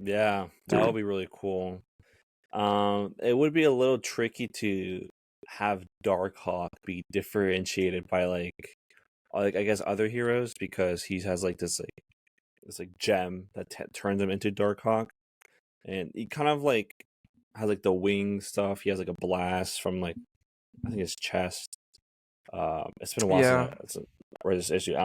yeah, that would be really cool. It would be a little tricky to have Darkhawk be differentiated by like I guess other heroes because he has like this gem that turns him into Darkhawk, and he kind of like has like the wing stuff. He has like a blast from like I think his chest. It's been a while Yeah, since I read this issue.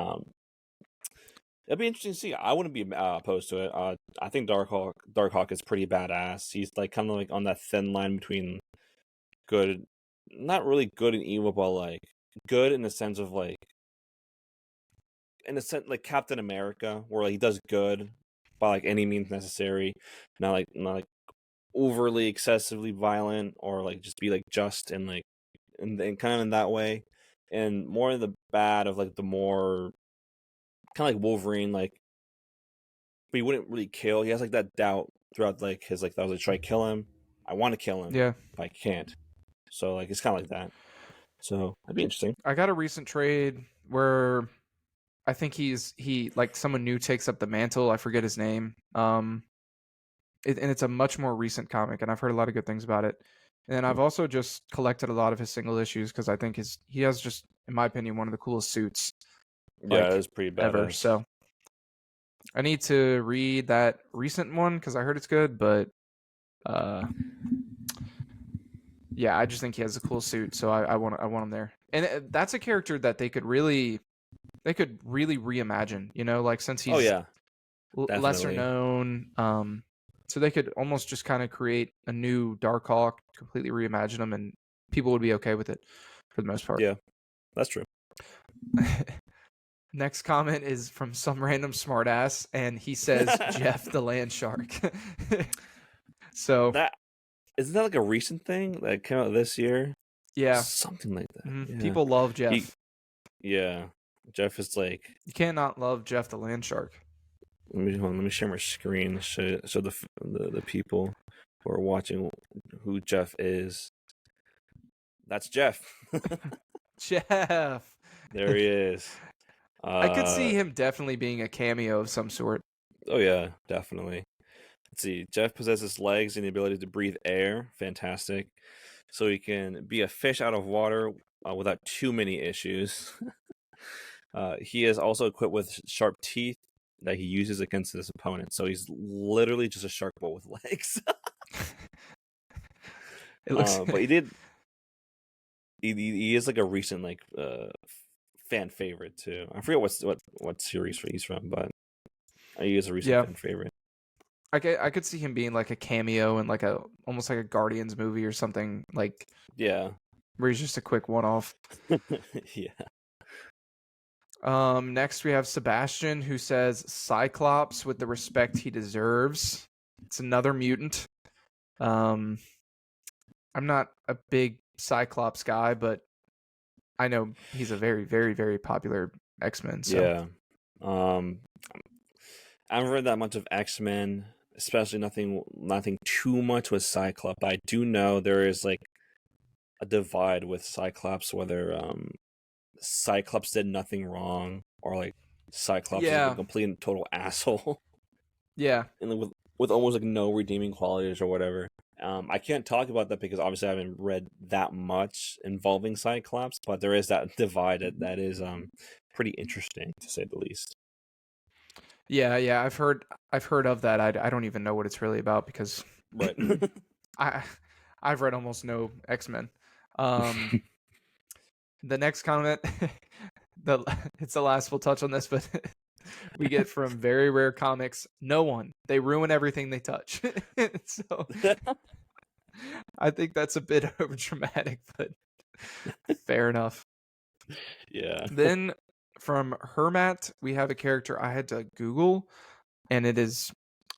It'd be interesting to see. I wouldn't be opposed to it. I think Darkhawk is pretty badass. He's like kind of like on that thin line between good, not really good and evil, but like good in the sense of like like Captain America, where like he does good by like any means necessary, not like overly excessively violent or like just be like just and like and kind of in that way, and more in the bad of like the more kind of like Wolverine, like but he wouldn't really kill. He has like that doubt throughout like his like that was like should I kill him? I want to kill him, yeah. but I can't. So like it's kind of like that. So that'd be interesting. I got a recent trade where I think he like someone new takes up the mantle. I forget his name. And it's a much more recent comic, and I've heard a lot of good things about it. And I've also just collected a lot of his single issues because I think he has just, in my opinion, one of the coolest suits Yeah, like it was pretty badass. ever. So I need to read that recent one because I heard it's good, but yeah, I just think he has a cool suit, so I want him there. And that's a character that they could really reimagine, you know, like since he's Oh yeah, lesser definitely. known, so they could almost just kind of create a new Darkhawk, completely reimagine him, and people would be okay with it for the most part. Yeah, that's true. Next comment is from some random smartass, and he says Jeff the Land Shark. So That isn't that like a recent thing that came out this year? yeah, Something like that. Yeah. people love Jeff. Yeah, Jeff is like. You cannot love Jeff the Land Shark. Let me share my screen. Show the people who are watching who Jeff is. That's Jeff. Jeff. There he is. I could see him definitely being a cameo of some sort. Oh yeah, definitely. Let's see. Jeff possesses legs and the ability to breathe air. Fantastic. So he can be a fish out of water without too many issues. He is also equipped with sharp teeth that he uses against his opponent. So he's literally just a shark boy with legs. It looks. But he did. He is like a recent like fan favorite too. I forget what series he's from, but he is a recent fan favorite. I could see him being like a cameo in like almost like a Guardians movie or something, like yeah, where he's just a quick one-off. Yeah. Next we have Sebastian, who says Cyclops with the respect he deserves. It's another mutant. I'm not a big Cyclops guy, but I know he's a very, very, very popular X-Men. So. Yeah. I haven't read that much of X-Men, especially nothing too much with Cyclops. I do know there is like a divide with Cyclops, whether Cyclops did nothing wrong or like Cyclops is a complete and total asshole. Yeah. And with almost like no redeeming qualities or whatever. I can't talk about that because obviously I haven't read that much involving Cyclops, but there is that divide that is pretty interesting to say the least. Yeah, I've heard of that. I don't even know what it's really about because right. I've read almost no X-Men. The next comment, it's the last we'll touch on this, but we get from Very Rare Comics. No one. They ruin everything they touch. So I think that's a bit over dramatic, but fair enough. Yeah. Then from Hermat, we have a character I had to Google, and it is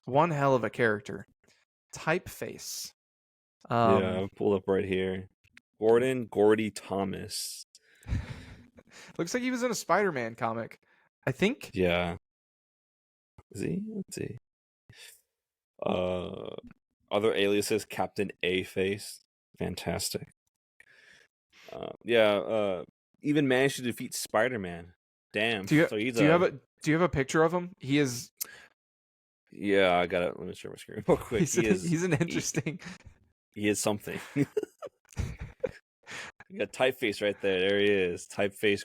one hell of a character. Typeface. Yeah, Um, I'll pull up right here. Gordon Gordy Thomas. looks like he was in a Spider-Man comic. I think. Yeah. Is he? Let's see. Other aliases, Captain A Face. Fantastic. Even managed to defeat Spider-Man. Damn. Do you So he's do you have a do you have a picture of him? He is Yeah, I got it. Let me share my screen real quick. he's an interesting. He is something. You got Typeface right there. There he is. Typeface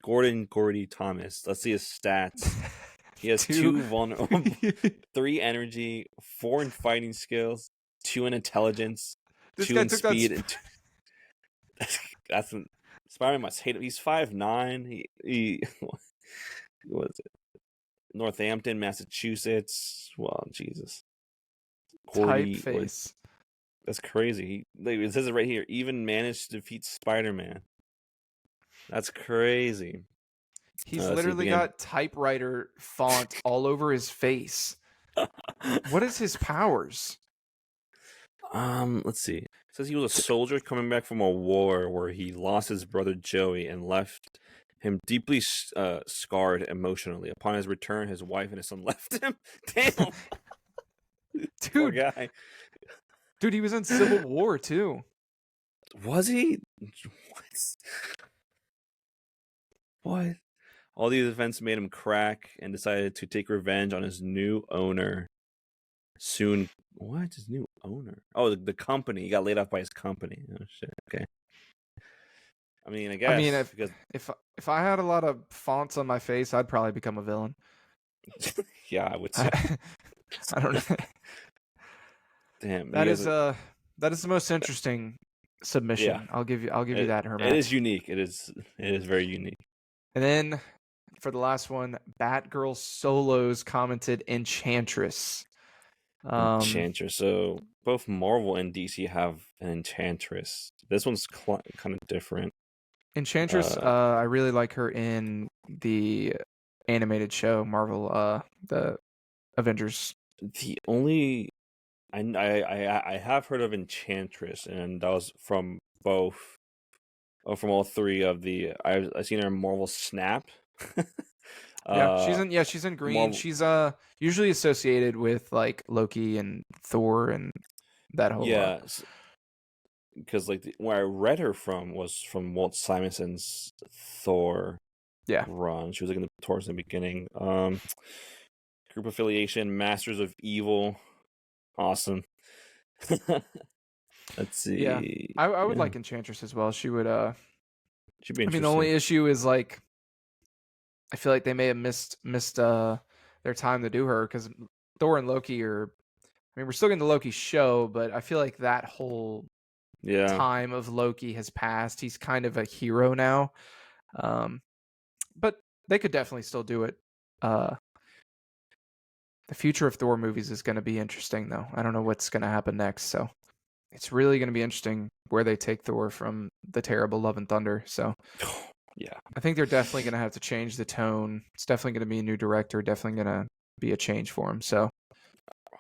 Gordon Gordy Thomas. Let's see his stats. He has 2 vulnerable, 3 energy, 4 in fighting skills, 2 in intelligence, This 2 guy in took speed. that. That's Spider-Man must hate him. He's 5'9". He what is it? Northampton, Massachusetts. Well, Jesus. Typeface. That's crazy. It says it right here. Even managed to defeat Spider-Man. That's crazy. He's literally got typewriter font all over his face. What is his powers? Let's see. It says he was a soldier coming back from a war where he lost his brother Joey and left him deeply scarred emotionally. Upon his return, his wife and his son left him. Damn, poor guy. Dude, he was in Civil War too. Was he? What? All these events made him crack and decided to take revenge on his new owner. Soon, what? His new owner? Oh, the company. He got laid off by his company. Oh shit. Okay. I mean, I guess if I had a lot of fonts on my face, I'd probably become a villain. Yeah, I would say. I don't know. Damn. That is the most interesting submission. Yeah. I'll give you that, Herman. It is unique. It is very unique. And then for the last one, Batgirl Solos commented Enchantress. Enchantress. So both Marvel and DC have an Enchantress. This one's kind of different. Enchantress, I really like her in the animated show Marvel, the Avengers. The only I have heard of Enchantress, and that was from from all 3 of the. I've seen her in Marvel Snap. She's in Green. Marvel... She's usually associated with like Loki and Thor and that whole. Yeah, because where I read her from was from Walt Simonson's Thor. Yeah. Run. She was in the towards the beginning. Group affiliation, Masters of Evil. Awesome. Let's see. Yeah, I would like Enchantress as well. She would. She'd be interesting. I mean, the only issue is like, I feel like they may have missed their time to do her because Thor and Loki are. I mean, we're still getting the Loki show, but I feel like that whole time of Loki has passed. He's kind of a hero now. But they could definitely still do it. The future of Thor movies is going to be interesting, though. I don't know what's going to happen next, so it's really going to be interesting where they take Thor from the terrible Love and Thunder. So, yeah, I think they're definitely going to have to change the tone. It's definitely going to be a new director. Definitely going to be a change for him. So,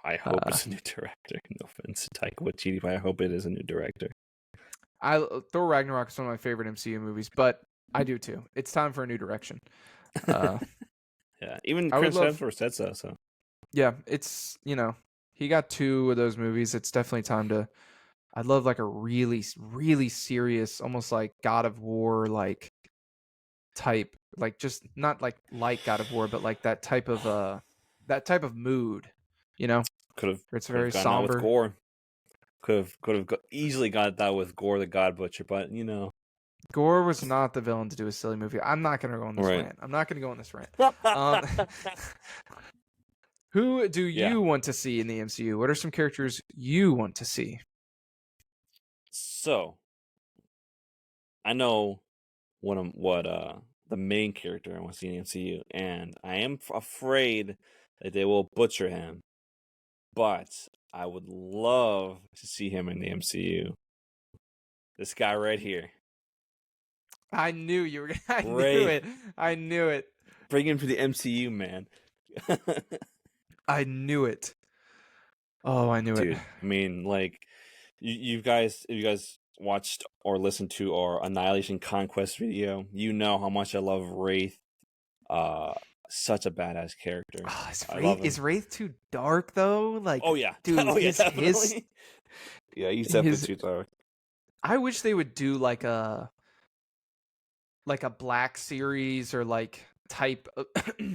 I hope it's a new director. No offense to Taika Waititi, but I hope it is a new director. Thor Ragnarok is one of my favorite MCU movies, but I do too. It's time for a new direction. Yeah, even Chris Hemsworth said so. So yeah, it's he got 2 of those movies. It's definitely time to. I'd love like a really, really serious, almost like God of War like type, like just not like God of War, but like that type of mood. could have. It's very somber. with Gore. Could have easily got that with Gore the God Butcher, but Gore was not the villain to do a silly movie. I'm not going to go on this rant. I'm not going to go on this rant. Who do you want to see in the MCU? What are some characters you want to see? So, I know what the main character I want to see in the MCU, and I am afraid that they will butcher him. but I would love to see him in the MCU. This guy right here. I knew you were. I knew Wraith. it. I knew it. Bring him to the MCU, man. I knew it. Oh, I knew it. Dude, I mean, like, you guys, if you guys watched or listened to our Annihilation Conquest video, you know how much I love Wraith. Such a badass character. I love him. Is Wraith too dark though? Like, Oh yeah, dude, oh yeah, his yeah, he's definitely his- too dark. I wish they would do like a Black series or like type.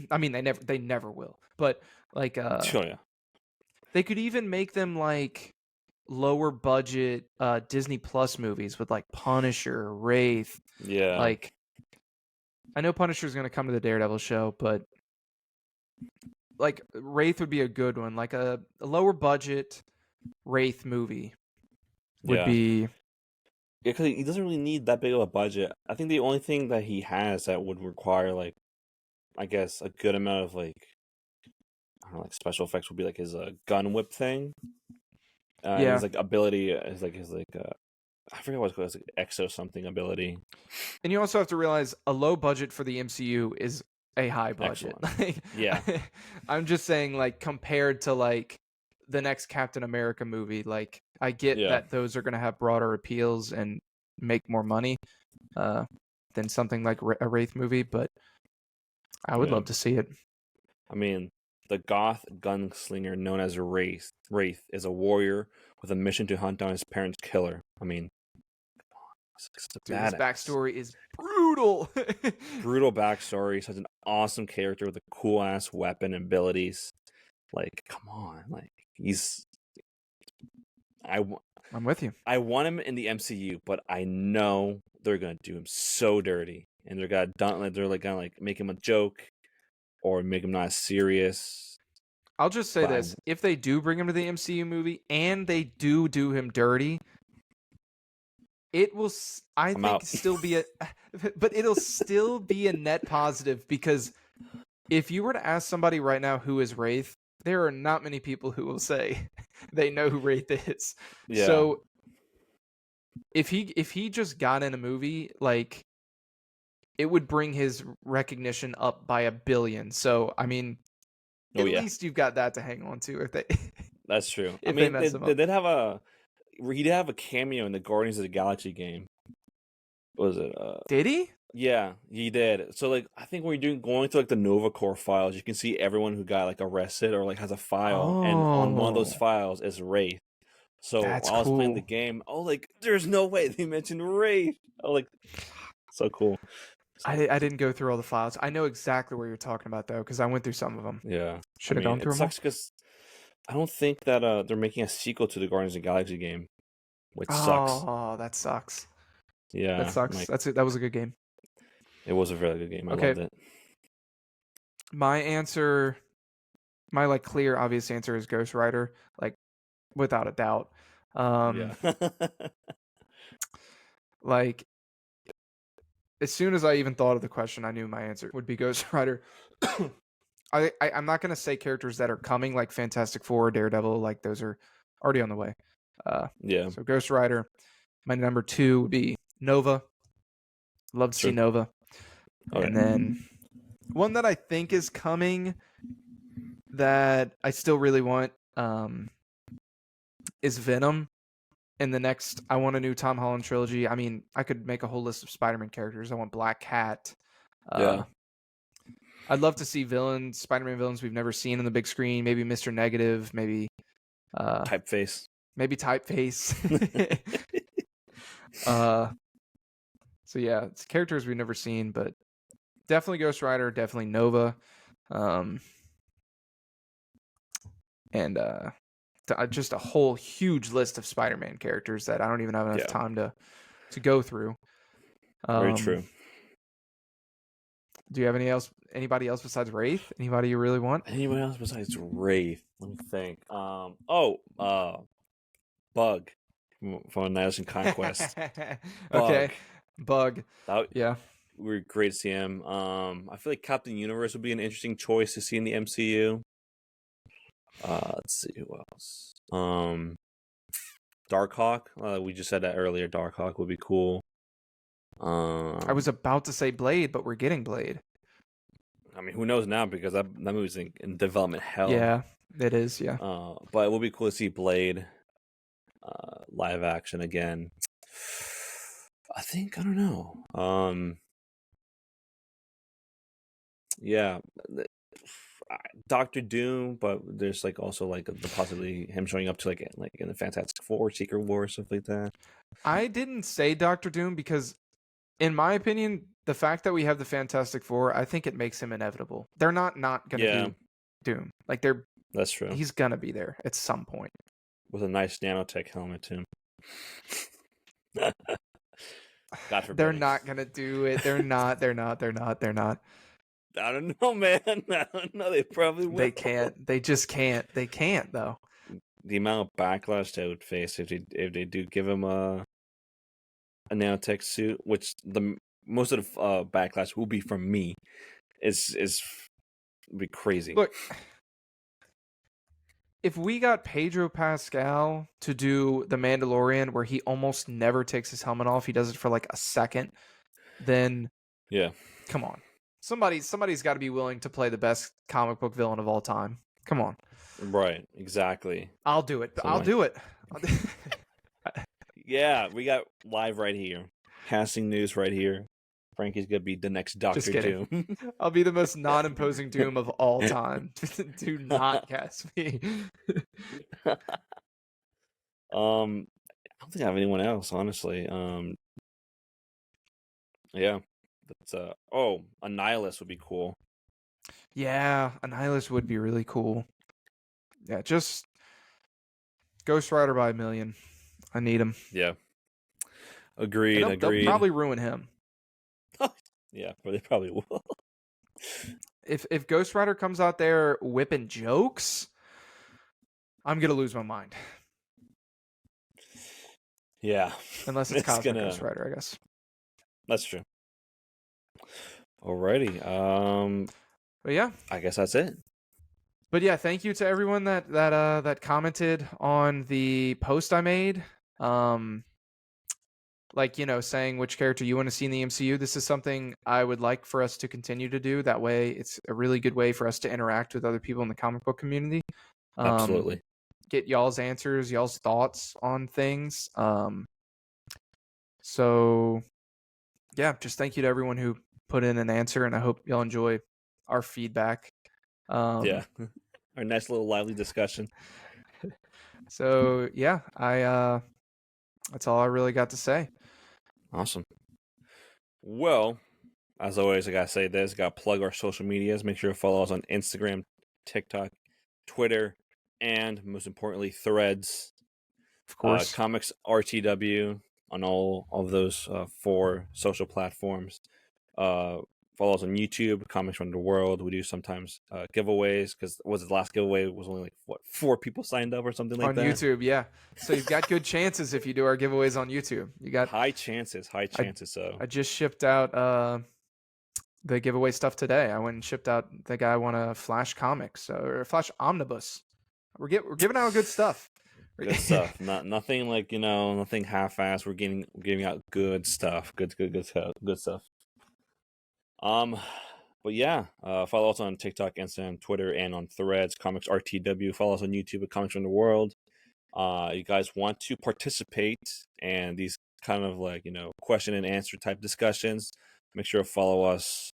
I mean, they never will. But like, Oh yeah, they could even make them like lower budget Disney Plus movies with like Punisher, Wraith. yeah. Like, I know Punisher's going to come to the Daredevil show, but like Wraith would be a good one. Like a lower budget Wraith movie would be. Yeah, because he doesn't really need that big of a budget. I think the only thing that he has that would require, like, I guess, a good amount of like, I don't know, like special effects would be like his gun whip thing. Yeah. His like ability is like his like I forget what it's called. It's like exo something ability. And you also have to realize a low budget for the MCU is a high budget. Like, Yeah. I'm just saying, like, compared to like the next Captain America movie, like I get that those are going to have broader appeals and make more money than something like a Wraith movie, but I would love to see it. I mean, the goth gunslinger known as Wraith is a warrior with a mission to hunt down his parents' killer. I mean, dude, his backstory is brutal. Brutal backstory. Such an awesome character with a cool ass weapon abilities. Like, come on, like I'm with you. I want him in the MCU, but I know they're gonna do him so dirty, and they're gonna like make him a joke or make him not serious. I'll just say this: if they do bring him to the MCU movie and they do him dirty, it will, I think, still be but it'll still be a net positive, because if you were to ask somebody right now who is Wraith, there are not many people who will say they know who Wraith is. Yeah. So if he just got in a movie, like, it would bring his recognition up by 1 billion. So I mean, at least you've got that to hang on to if they. That's true. If I mean, they did have he did have a cameo in the Guardians of the Galaxy game. What was it? Did he? Yeah, he did. So like, I think when you're going through like the Nova Corps files, you can see everyone who got like arrested or like has a file, and on one of those files is Wraith. So while I was playing the game, like, there's no way they mentioned Wraith. Like, so cool. I didn't go through all the files. I know exactly what you're talking about though, because I went through some of them. Yeah, should have gone through them. It sucks because I don't think that they're making a sequel to the Guardians of the Galaxy game, which sucks. Oh, that sucks. Yeah, that sucks. Like, That's it. That was a good game. It was a really good game. I loved it. My answer, my like clear, obvious answer is Ghost Rider, like without a doubt. Like, as soon as I even thought of the question, I knew my answer would be Ghost Rider. I'm not gonna say characters that are coming, like Fantastic Four, Daredevil, like those are already on the way. So Ghost Rider. My number 2 would be Nova. Love to see Nova. And then one that I think is coming that I still really want is Venom. In the next, I want a new Tom Holland trilogy. I mean, I could make a whole list of Spider-Man characters. I want Black Cat. I'd love to see Spider-Man villains we've never seen on the big screen. Maybe Mr. Negative. Maybe Typeface. Maybe Typeface. So yeah, it's characters we've never seen, but definitely Ghost Rider, definitely Nova, and just a whole huge list of Spider-Man characters that I don't even have enough time to go through. Very true. Do you have anybody else besides Wraith? Anybody you really want? Anyone else besides Wraith? Let me think. Bug from Annihilation Conquest. Okay, Bug. Yeah, we're great to see him. I feel like Captain Universe would be an interesting choice to see in the MCU. Let's see who else. Darkhawk. We just said that earlier. Darkhawk would be cool. I was about to say Blade, but we're getting Blade. I mean, who knows now, because that movie's in development hell. Yeah, it is. Yeah. But it would be cool to see Blade live action again. I don't know. Yeah, Doctor Doom, but there's like also like the possibility him showing up to like in the Fantastic Four, Secret War, stuff like that. I didn't say Doctor Doom because, in my opinion, the fact that we have the Fantastic Four, I think it makes him inevitable. They're not gonna do Doom. Like that's true. He's gonna be there at some point with a nice nanotech helmet too. God forbid. They're not gonna do it. They're not. I don't know, man. I don't know. They probably will. They can't. They just can't. They can't, though. The amount of backlash they would face if they do give him a nanotech suit, which most of the backlash will be from me, is be crazy. Look, if we got Pedro Pascal to do The Mandalorian, where he almost never takes his helmet off, he does it for like a second, then yeah, come on. Somebody's got to be willing to play the best comic book villain of all time. Come on. Right, exactly. I'll do it. I'll do it. Yeah, we got live right here. Casting news right here. Frankie's going to be the next Doctor Doom. I'll be the most non-imposing Doom of all time. Do not cast me. I don't think I have anyone else, honestly. Yeah. But, a Nihilist would be cool. Yeah, a Nihilist would be really cool. Yeah, just Ghost Rider by a million. I need him. Yeah. Agreed. They'll probably ruin him. Yeah, they probably will. If Ghost Rider comes out there whipping jokes, I'm gonna lose my mind. Yeah. Unless it's Cosmic Ghost Rider, I guess. That's true. Alrighty. But yeah, I guess that's it. But yeah, thank you to everyone that commented on the post I made. Like, saying which character you want to see in the MCU. This is something I would like for us to continue to do. That way, it's a really good way for us to interact with other people in the comic book community. Absolutely. Get y'all's answers, y'all's thoughts on things. So yeah, just thank you to everyone who put in an answer, and I hope y'all enjoy our feedback. Yeah, our nice little lively discussion. So yeah, that's all I really got to say. Awesome. Well, as always, I gotta say this. Gotta plug our social medias. Make sure to follow us on Instagram, TikTok, Twitter, and most importantly, Threads. Of course, Comics RTW on all of those 4 social platforms. Follow us on YouTube, Comics Run the World. We do sometimes giveaways, because the last giveaway was only 4 people signed up or something like that. On YouTube, yeah. So you've got good chances if you do our giveaways on YouTube. You got high chances. So I just shipped out the giveaway stuff today. I went and shipped out the guy won a Flash comics or a Flash omnibus. We're giving out good stuff. Good stuff. Nothing like nothing half-assed. We're giving out good stuff. Good stuff. But yeah, follow us on TikTok, Instagram, Twitter, and on Threads, Comics RTW. Follow us on YouTube at Comics from the World. You guys want to participate and these kind of question and answer type discussions, make sure to follow us.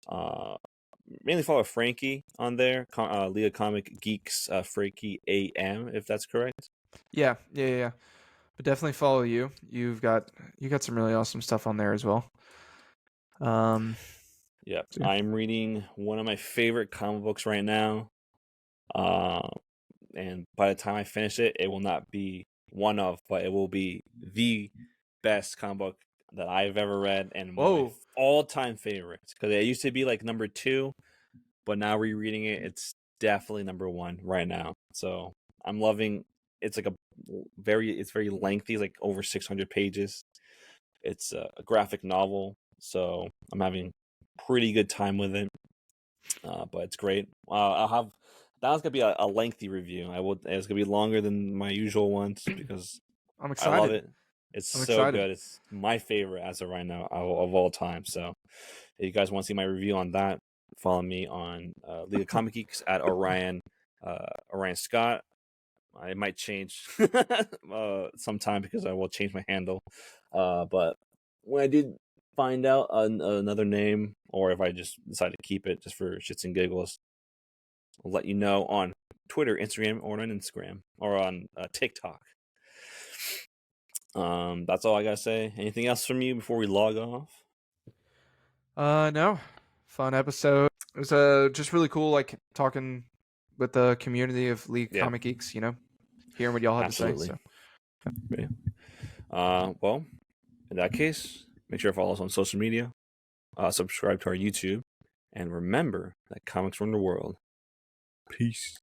Mainly follow Frankie on there, League of Comic Geeks, Frankie AM, if that's correct. Yeah. But definitely follow you. You got some really awesome stuff on there as well. Yeah, I'm reading one of my favorite comic books right now. And by the time I finish it, it will not be one of, but it will be the best comic book that I've ever read and my all-time favorites. Because it used to be like number 2, but now rereading it, it's definitely number 1 right now. So I'm loving. It's like it's very lengthy, like over 600 pages. It's a graphic novel, so I'm having pretty good time with it. But it's great. I'll have that one's gonna be a lengthy review. It's gonna be longer than my usual ones because I'm I love excited. it. It's I'm so excited. good. It's my favorite as of right now of all time. So if you guys want to see my review on that, follow me on League of Comic Geeks at Orion Scott. I might change sometime because I will change my handle. But when I did find out another name, or if I just decide to keep it just for shits and giggles, I'll let you know on Twitter, Instagram, or on TikTok. That's all I gotta say. Anything else from you before we log off? No. Fun episode. It was just really cool, like talking with the community of League Yeah, Comic Geeks, hearing what y'all had to say. absolutely. So Yeah. Well, in that case, make sure to follow us on social media, subscribe to our YouTube, and remember that comics run the world. Peace.